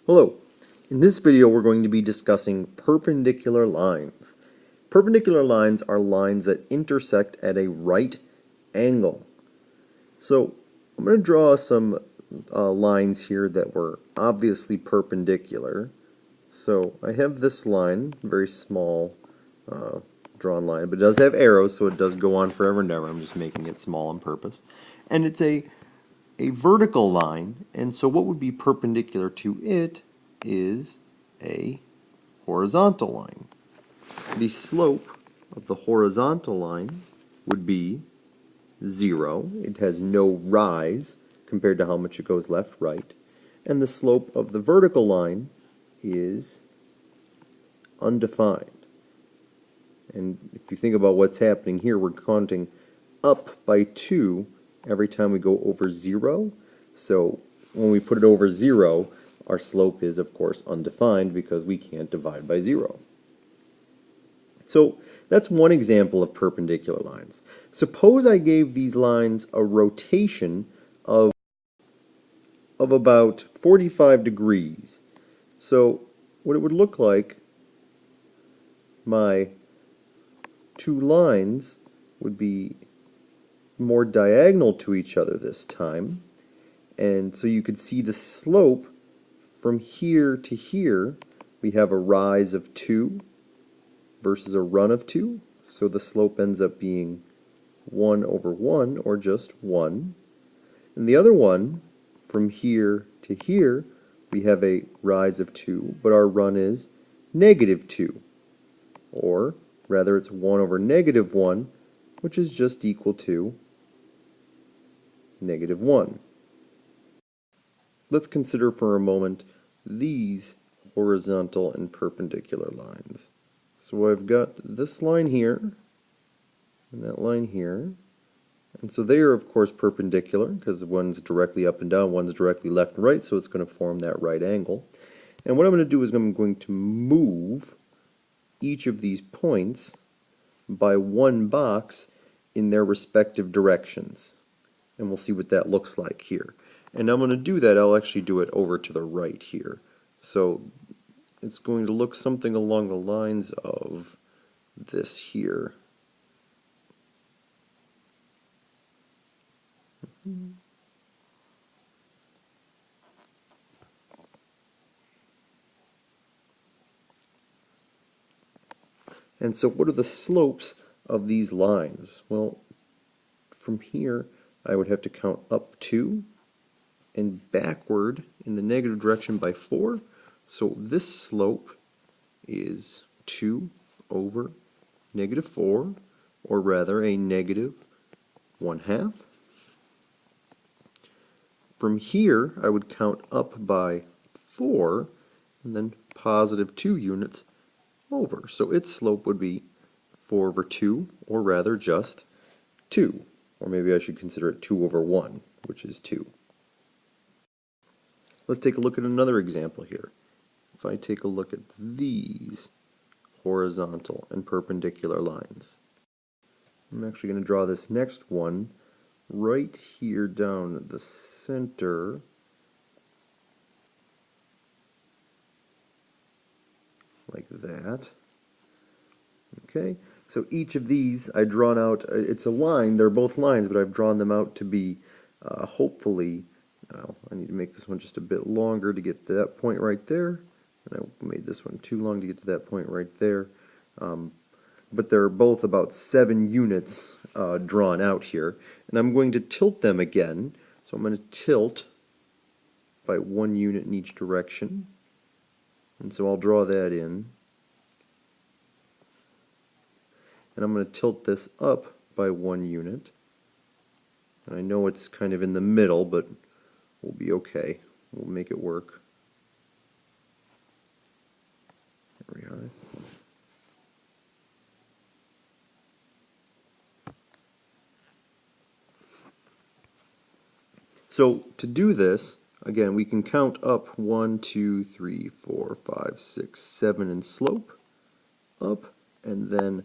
Hello. In this video we're going to be discussing perpendicular lines. Perpendicular lines are lines that intersect at a right angle. So I'm going to draw some lines here that were obviously perpendicular. So I have this line, very small drawn line, but it does have arrows, so it does go on forever and ever. I'm just making it small on purpose. And it's a vertical line, and so what would be perpendicular to it is a horizontal line. The slope of the horizontal line would be 0. It has no rise compared to how much it goes left, right. And the slope of the vertical line is undefined. And if you think about what's happening here, we're counting up by 2 every time we go over 0. So when we put it over 0, our slope is, of course, undefined because we can't divide by 0. So that's one example of perpendicular lines. Suppose I gave these lines a rotation of about 45 degrees. So what it would look like, my two lines would be more diagonal to each other this time, and so you could see the slope from here to here. We have a rise of 2 versus a run of 2, so the slope ends up being 1 over 1, or just 1. And the other one, from here to here, we have a rise of 2, but our run is negative 2, or rather it's 1 over negative 1, which is just equal to negative 1. Let's consider for a moment these horizontal and perpendicular lines. So I've got this line here and that line here, and so they are of course perpendicular because one's directly up and down, one's directly left and right, so it's going to form that right angle. And what I'm going to do is I'm going to move each of these points by one box in their respective directions. And we'll see what that looks like here. And I'm going to do that, I'll actually do it over to the right here. So it's going to look something along the lines of this here. And so what are the slopes of these lines? Well, from here I would have to count up 2 and backward in the negative direction by 4. So this slope is 2 over negative 4, or rather a negative 1/2. From here I would count up by 4 and then positive 2 units over. So its slope would be 4 over 2, or rather just 2. Or maybe I should consider it 2 over 1, which is 2. Let's take a look at another example here. If I take a look at these horizontal and perpendicular lines, I'm actually going to draw this next one right here down the center. Like that. Okay, so each of these I've drawn out, it's a line, they're both lines, but I've drawn them out to be hopefully, I need to make this one just a bit longer to get to that point right there, and I made this one too long to get to that point right there, but they're both about 7 units drawn out here, and I'm going to tilt them again, so I'm going to tilt by 1 unit in each direction, and so I'll draw that in. And I'm going to tilt this up by 1 unit. And I know it's kind of in the middle, but we'll be okay. We'll make it work. There we are. So to do this, again, we can count up 1, 2, 3, 4, 5, 6, 7 in slope, up, and then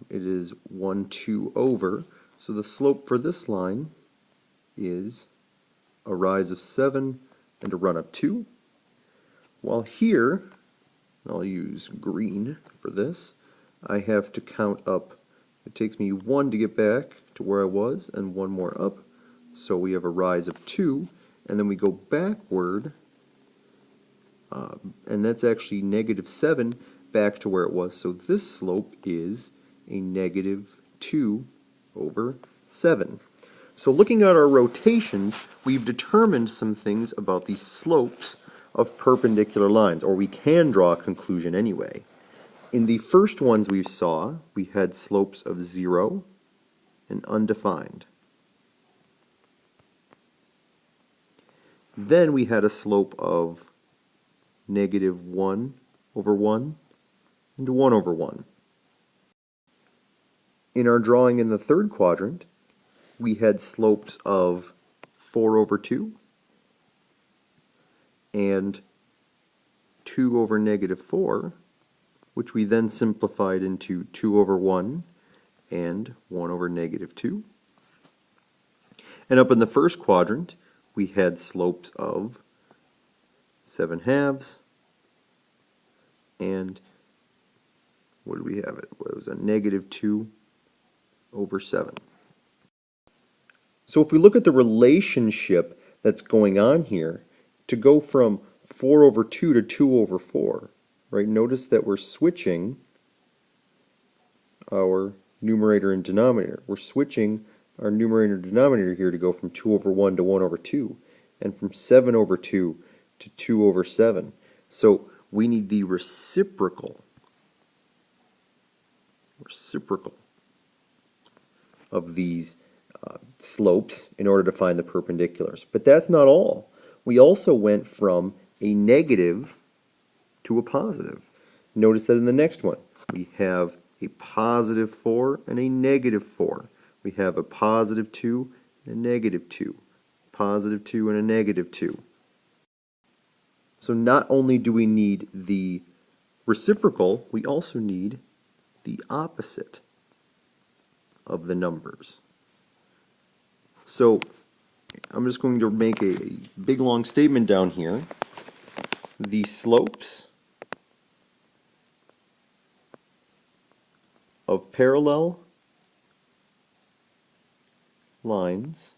it is 1, 2 over. So the slope for this line is a rise of 7 and a run of 2. While here, I'll use green for this, I have to count up. It takes me 1 to get back to where I was and 1 more up. So we have a rise of 2, and then we go backward, and that's actually -7 back to where it was. So this slope is a -2/7. So looking at our rotations, we've determined some things about the slopes of perpendicular lines, or we can draw a conclusion anyway. In the first ones we saw, we had slopes of 0 and undefined. Then we had a slope of -1/1 and 1/1. In our drawing in the third quadrant, we had slopes of 4/2 and 2/-4, which we then simplified into 2/1 and 1/-2. And up in the first quadrant, we had slopes of 7/2 and what did we have it? Well, it was a -2/7. So if we look at the relationship that's going on here, to go from 4/2 to 2/4, right? Notice that we're switching our numerator and denominator. We're switching our numerator and denominator here to go from 2/1 to 1/2, and from 7/2 to 2/7. So we need the reciprocal of these slopes in order to find the perpendiculars. But that's not all. We also went from a negative to a positive. Notice that in the next one, we have a +4 and a -4. We have a +2 and a -2, +2 and a -2. So not only do we need the reciprocal, we also need the opposite of the numbers. So I'm just going to make a big long statement down here. The slopes of parallel lines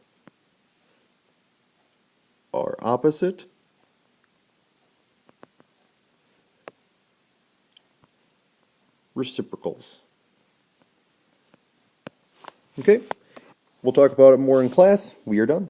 are opposite reciprocals. Okay, we'll talk about it more in class. We are done.